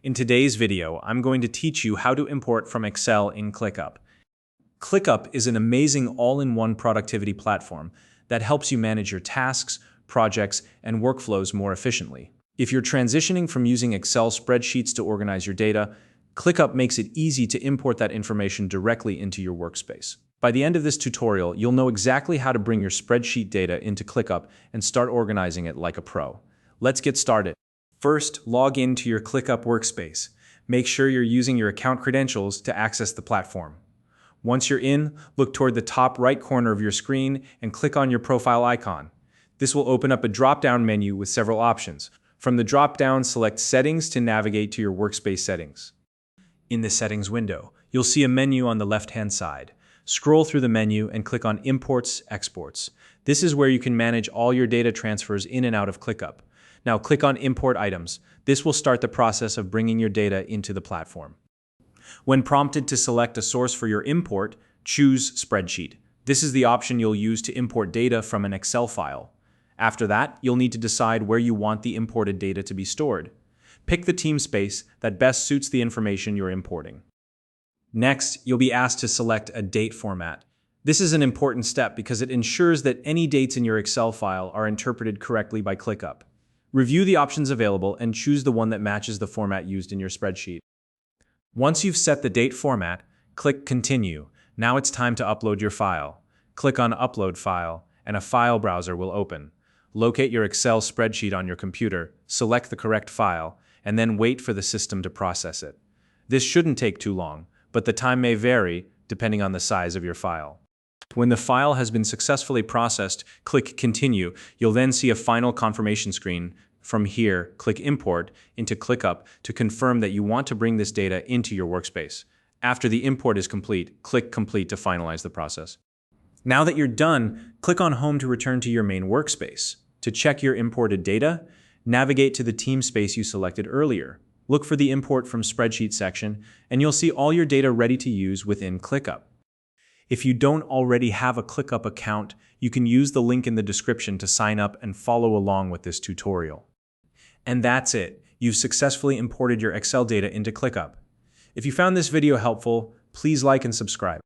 In today's video, I'm going to teach you how to import from Excel in ClickUp. ClickUp is an amazing all-in-one productivity platform that helps you manage your tasks, projects, and workflows more efficiently. If you're transitioning from using Excel spreadsheets to organize your data, ClickUp makes it easy to import that information directly into your workspace. By the end of this tutorial, you'll know exactly how to bring your spreadsheet data into ClickUp and start organizing it like a pro. Let's get started. First, log into your ClickUp workspace. Make sure you're using your account credentials to access the platform. Once you're in, look toward the top right corner of your screen and click on your profile icon. This will open up a drop-down menu with several options. From the drop-down, select Settings to navigate to your workspace settings. In the Settings window, you'll see a menu on the left-hand side. Scroll through the menu and click on Imports, Exports. This is where you can manage all your data transfers in and out of ClickUp. Now click on Import Items. This will start the process of bringing your data into the platform. When prompted to select a source for your import, choose Spreadsheet. This is the option you'll use to import data from an Excel file. After that, you'll need to decide where you want the imported data to be stored. Pick the team space that best suits the information you're importing. Next, you'll be asked to select a date format. This is an important step because it ensures that any dates in your Excel file are interpreted correctly by ClickUp. Review the options available and choose the one that matches the format used in your spreadsheet. Once you've set the date format, click Continue. Now it's time to upload your file. Click on Upload File, and a file browser will open. Locate your Excel spreadsheet on your computer, select the correct file, and then wait for the system to process it. This shouldn't take too long, but the time may vary depending on the size of your file. When the file has been successfully processed, click Continue. You'll then see a final confirmation screen. From here, click Import into ClickUp to confirm that you want to bring this data into your workspace. After the import is complete, click Complete to finalize the process. Now that you're done, click on Home to return to your main workspace. To check your imported data, navigate to the team space you selected earlier. Look for the Import from Spreadsheet section, and you'll see all your data ready to use within ClickUp. If you don't already have a ClickUp account, you can use the link in the description to sign up and follow along with this tutorial. And that's it. You've successfully imported your Excel data into ClickUp. If you found this video helpful, please like and subscribe.